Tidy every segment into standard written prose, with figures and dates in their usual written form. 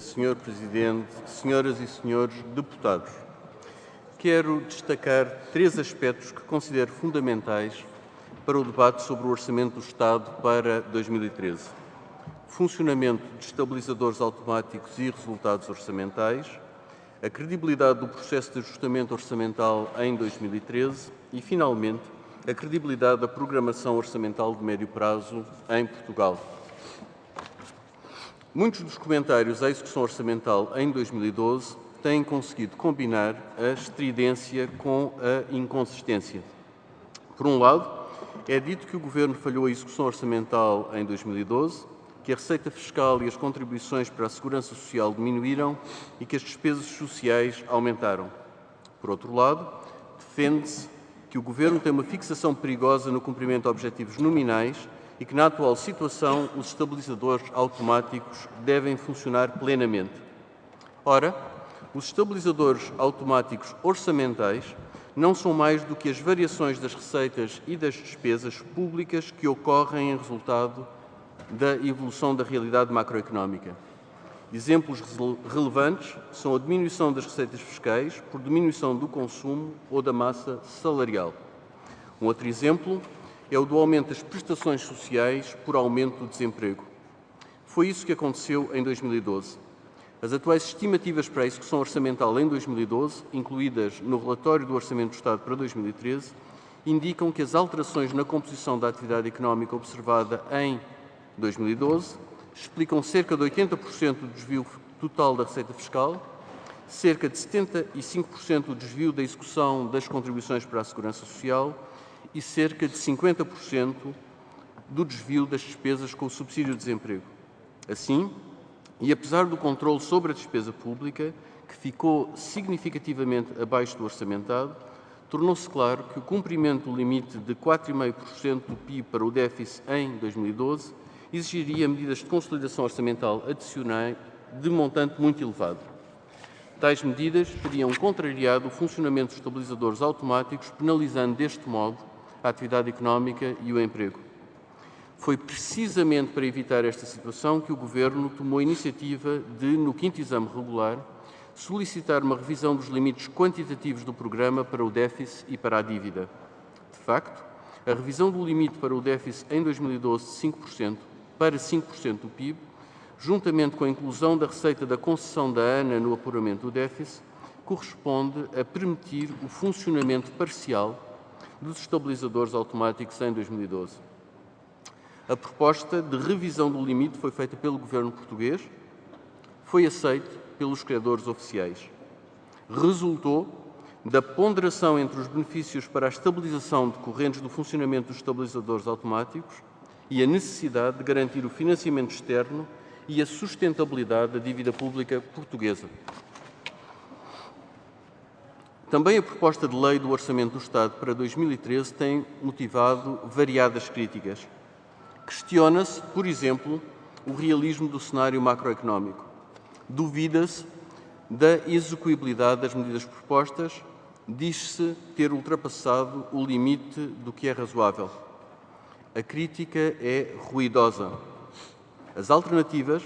Senhor Presidente, senhoras e senhores deputados, quero destacar 3 aspectos que considero fundamentais para o debate sobre o Orçamento do Estado para 2013. Funcionamento de estabilizadores automáticos e resultados orçamentais, a credibilidade do processo de ajustamento orçamental em 2013 e, finalmente, a credibilidade da programação orçamental de médio prazo em Portugal. Muitos dos comentários à execução orçamental em 2012 têm conseguido combinar a estridência com a inconsistência. Por um lado, é dito que o Governo falhou a execução orçamental em 2012, que a receita fiscal e as contribuições para a segurança social diminuíram e que as despesas sociais aumentaram. Por outro lado, defende-se que o Governo tem uma fixação perigosa no cumprimento de objetivos nominais e que, na atual situação, os estabilizadores automáticos devem funcionar plenamente. Ora, os estabilizadores automáticos orçamentais não são mais do que as variações das receitas e das despesas públicas que ocorrem em resultado da evolução da realidade macroeconómica. Exemplos relevantes são a diminuição das receitas fiscais por diminuição do consumo ou da massa salarial. Um outro exemplo é o do aumento das prestações sociais por aumento do desemprego. Foi isso que aconteceu em 2012. As atuais estimativas para a execução orçamental em 2012, incluídas no relatório do Orçamento do Estado para 2013, indicam que as alterações na composição da atividade económica observada em 2012 explicam cerca de 80% do desvio total da receita fiscal, cerca de 75% do desvio da execução das contribuições para a segurança social e cerca de 50% do desvio das despesas com o subsídio de desemprego. Assim, e apesar do controle sobre a despesa pública, que ficou significativamente abaixo do orçamentado, tornou-se claro que o cumprimento do limite de 4,5% do PIB para o déficit em 2012 exigiria medidas de consolidação orçamental adicionais de montante muito elevado. Tais medidas teriam contrariado o funcionamento dos estabilizadores automáticos, penalizando deste modo a atividade económica e o emprego. Foi precisamente para evitar esta situação que o Governo tomou a iniciativa de, no 5º exame regular, solicitar uma revisão dos limites quantitativos do programa para o déficit e para a dívida. De facto, a revisão do limite para o déficit em 2012 de 5% para 5% do PIB, juntamente com a inclusão da receita da concessão da ANA no apuramento do déficit, corresponde a permitir o funcionamento parcial dos estabilizadores automáticos em 2012. A proposta de revisão do limite foi feita pelo Governo português, foi aceita pelos credores oficiais. Resultou da ponderação entre os benefícios para a estabilização decorrentes do funcionamento dos estabilizadores automáticos e a necessidade de garantir o financiamento externo e a sustentabilidade da dívida pública portuguesa. Também a proposta de lei do Orçamento do Estado para 2013 tem motivado variadas críticas. Questiona-se, por exemplo, o realismo do cenário macroeconómico. Duvida-se da execuibilidade das medidas propostas, diz-se ter ultrapassado o limite do que é razoável. A crítica é ruidosa. As alternativas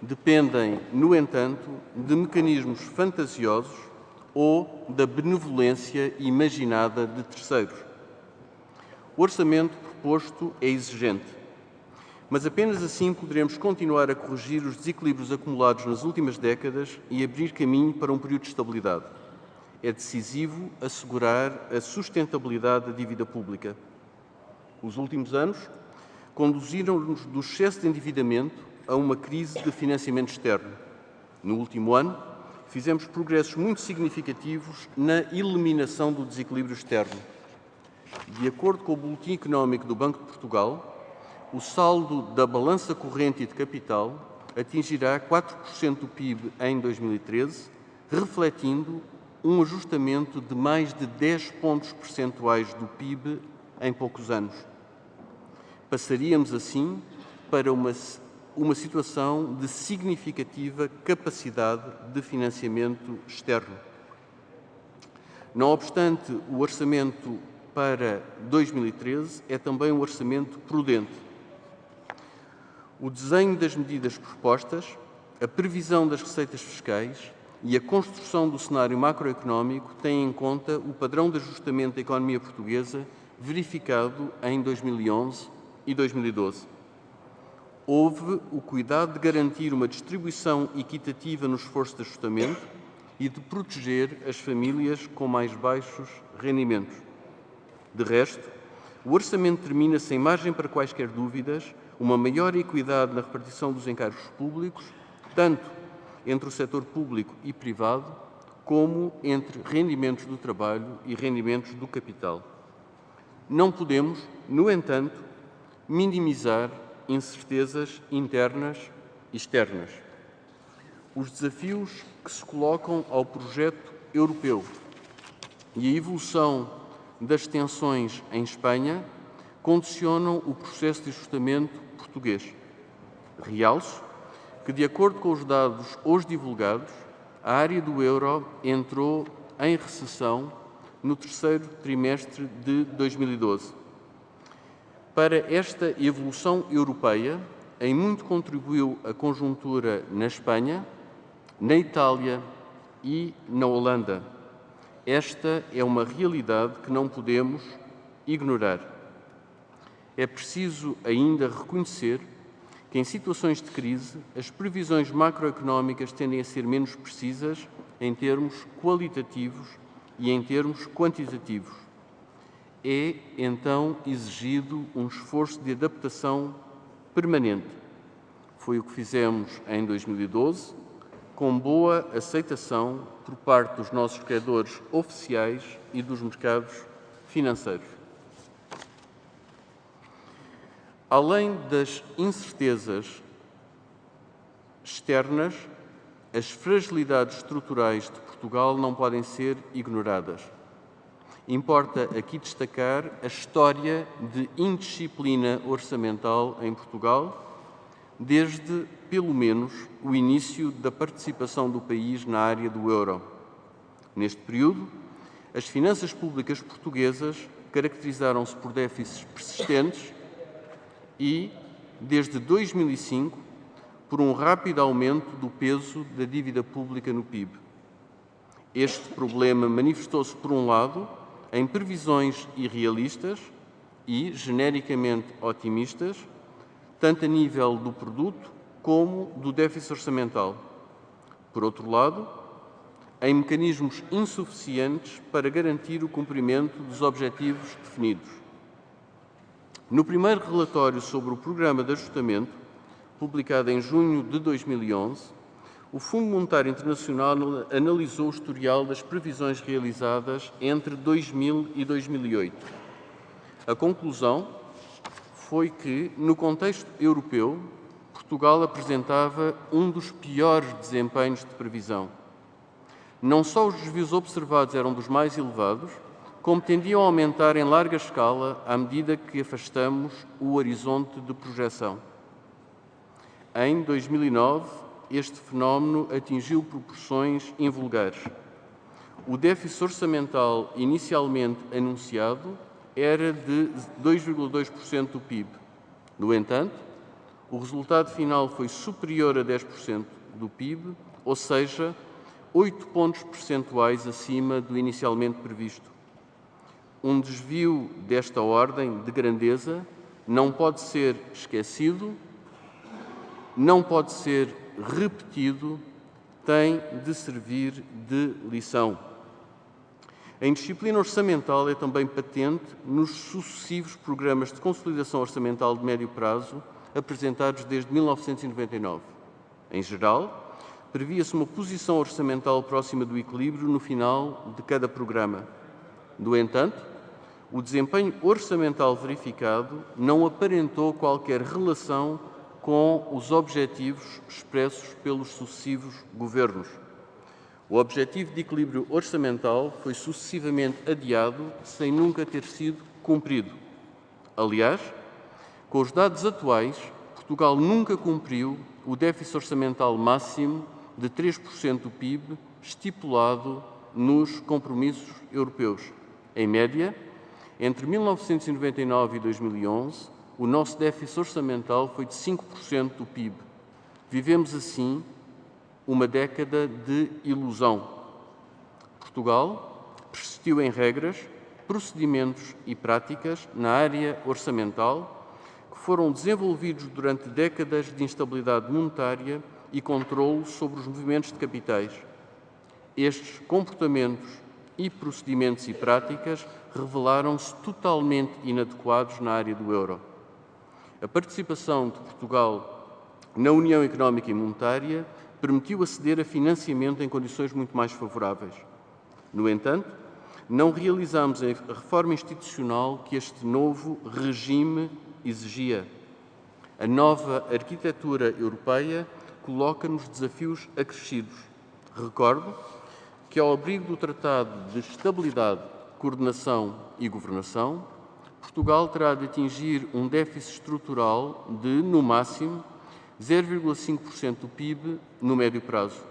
dependem, no entanto, de mecanismos fantasiosos ou da benevolência imaginada de terceiros. O orçamento proposto é exigente, mas apenas assim poderemos continuar a corrigir os desequilíbrios acumulados nas últimas décadas e abrir caminho para um período de estabilidade. É decisivo assegurar a sustentabilidade da dívida pública. Os últimos anos conduziram-nos do excesso de endividamento a uma crise de financiamento externo. No último ano, fizemos progressos muito significativos na eliminação do desequilíbrio externo. De acordo com o Boletim Económico do Banco de Portugal, o saldo da balança corrente e de capital atingirá 4% do PIB em 2013, refletindo um ajustamento de mais de 10 pontos percentuais do PIB em poucos anos. Passaríamos, assim, para uma situação de significativa capacidade de financiamento externo. Não obstante, o orçamento para 2013 é também um orçamento prudente. O desenho das medidas propostas A previsão das receitas fiscais e a construção do cenário macroeconómico têm em conta o padrão de ajustamento da economia portuguesa verificado em 2011 e 2012. Houve o cuidado de garantir uma distribuição equitativa no esforço de ajustamento e de proteger as famílias com mais baixos rendimentos. De resto, o orçamento determina, sem margem para quaisquer dúvidas, uma maior equidade na repartição dos encargos públicos, tanto entre o setor público e privado, como entre rendimentos do trabalho e rendimentos do capital. Não podemos, no entanto, minimizar incertezas internas e externas. Os desafios que se colocam ao projeto europeu e a evolução das tensões em Espanha condicionam o processo de ajustamento português. Realço que, de acordo com os dados hoje divulgados, a área do euro entrou em recessão no terceiro trimestre de 2012. Para esta evolução europeia, em muito contribuiu a conjuntura na Espanha, na Itália e na Holanda. Esta é uma realidade que não podemos ignorar. É preciso ainda reconhecer que, em situações de crise, as previsões macroeconómicas tendem a ser menos precisas em termos qualitativos e em termos quantitativos. É, então, exigido um esforço de adaptação permanente. Foi o que fizemos em 2012, com boa aceitação por parte dos nossos credores oficiais e dos mercados financeiros. Além das incertezas externas, as fragilidades estruturais de Portugal não podem ser ignoradas. Importa aqui destacar a história de indisciplina orçamental em Portugal, desde, pelo menos, o início da participação do país na área do euro. Neste período, as finanças públicas portuguesas caracterizaram-se por déficits persistentes e, desde 2005, por um rápido aumento do peso da dívida pública no PIB. Este problema manifestou-se, por um lado, em previsões irrealistas e genericamente otimistas, tanto a nível do produto como do déficit orçamental. Por outro lado, em mecanismos insuficientes para garantir o cumprimento dos objetivos definidos. No primeiro relatório sobre o Programa de Ajustamento, publicado em junho de 2011, o Fundo Monetário Internacional analisou o historial das previsões realizadas entre 2000 e 2008. A conclusão foi que, no contexto europeu, Portugal apresentava um dos piores desempenhos de previsão. Não só os desvios observados eram dos mais elevados, como tendiam a aumentar em larga escala à medida que afastamos o horizonte de projeção. Em 2009, este fenómeno atingiu proporções invulgares. O déficit orçamental inicialmente anunciado era de 2,2% do PIB. No entanto, o resultado final foi superior a 10% do PIB, ou seja, 8 pontos percentuais acima do inicialmente previsto. Um desvio desta ordem de grandeza não pode ser esquecido, não pode ser repetido, tem de servir de lição. A indisciplina orçamental é também patente nos sucessivos programas de consolidação orçamental de médio prazo apresentados desde 1999. Em geral, previa-se uma posição orçamental próxima do equilíbrio no final de cada programa. No entanto, o desempenho orçamental verificado não aparentou qualquer relação com os objetivos expressos pelos sucessivos governos. O objetivo de equilíbrio orçamental foi sucessivamente adiado sem nunca ter sido cumprido. Aliás, com os dados atuais, Portugal nunca cumpriu o déficit orçamental máximo de 3% do PIB estipulado nos compromissos europeus. Em média, entre 1999 e 2011, o nosso déficit orçamental foi de 5% do PIB. Vivemos, assim, uma década de ilusão. Portugal persistiu em regras, procedimentos e práticas na área orçamental que foram desenvolvidos durante décadas de instabilidade monetária e controle sobre os movimentos de capitais. Estes comportamentos e procedimentos e práticas revelaram-se totalmente inadequados na área do euro. A participação de Portugal na União Económica e Monetária permitiu aceder a financiamento em condições muito mais favoráveis. No entanto, não realizamos a reforma institucional que este novo regime exigia. A nova arquitetura europeia coloca-nos desafios acrescidos. Recordo que, ao abrigo do Tratado de Estabilidade, Coordenação e Governação, Portugal terá de atingir um déficit estrutural de, no máximo, 0,5% do PIB no médio prazo.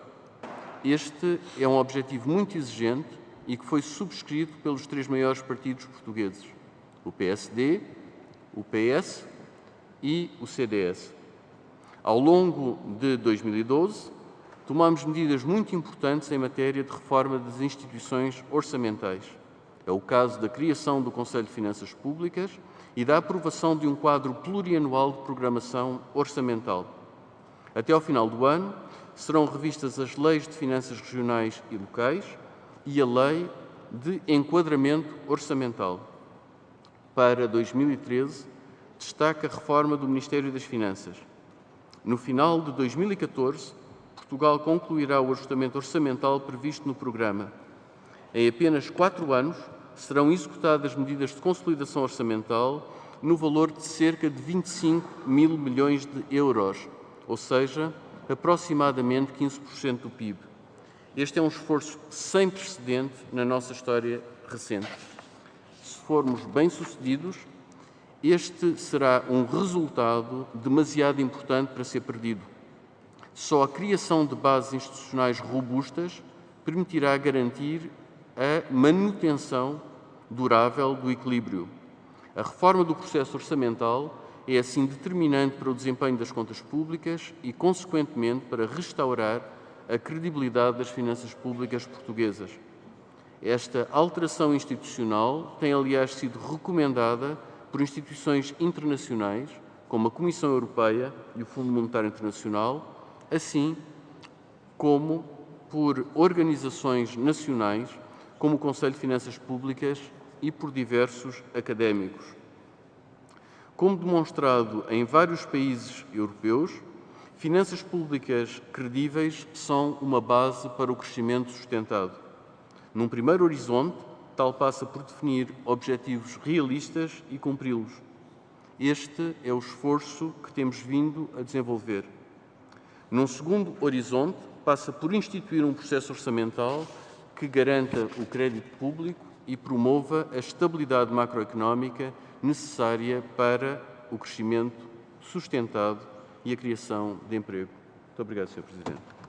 Este é um objetivo muito exigente e que foi subscrito pelos três maiores partidos portugueses, o PSD, o PS e o CDS. Ao longo de 2012, tomamos medidas muito importantes em matéria de reforma das instituições orçamentais. É o caso da criação do Conselho de Finanças Públicas e da aprovação de um quadro plurianual de programação orçamental. Até ao final do ano, serão revistas as leis de finanças regionais e locais e a lei de enquadramento orçamental. Para 2013, destaca a reforma do Ministério das Finanças. No final de 2014, Portugal concluirá o ajustamento orçamental previsto no programa. Em apenas 4 anos, serão executadas medidas de consolidação orçamental no valor de cerca de 25 mil milhões de euros, ou seja, aproximadamente 15% do PIB. Este é um esforço sem precedente na nossa história recente. Se formos bem-sucedidos, este será um resultado demasiado importante para ser perdido. Só a criação de bases institucionais robustas permitirá garantir a manutenção durável do equilíbrio. A reforma do processo orçamental é assim determinante para o desempenho das contas públicas e, consequentemente, para restaurar a credibilidade das finanças públicas portuguesas. Esta alteração institucional tem, aliás, sido recomendada por instituições internacionais, como a Comissão Europeia e o Fundo Monetário Internacional, assim como por organizações nacionais, como o Conselho de Finanças Públicas e por diversos académicos. Como demonstrado em vários países europeus, finanças públicas credíveis são uma base para o crescimento sustentado. Num primeiro horizonte, tal passa por definir objetivos realistas e cumpri-los. Este é o esforço que temos vindo a desenvolver. Num segundo horizonte, passa por instituir um processo orçamental que garanta o crédito público e promova a estabilidade macroeconómica necessária para o crescimento sustentado e a criação de emprego. Muito obrigado, Sr. Presidente.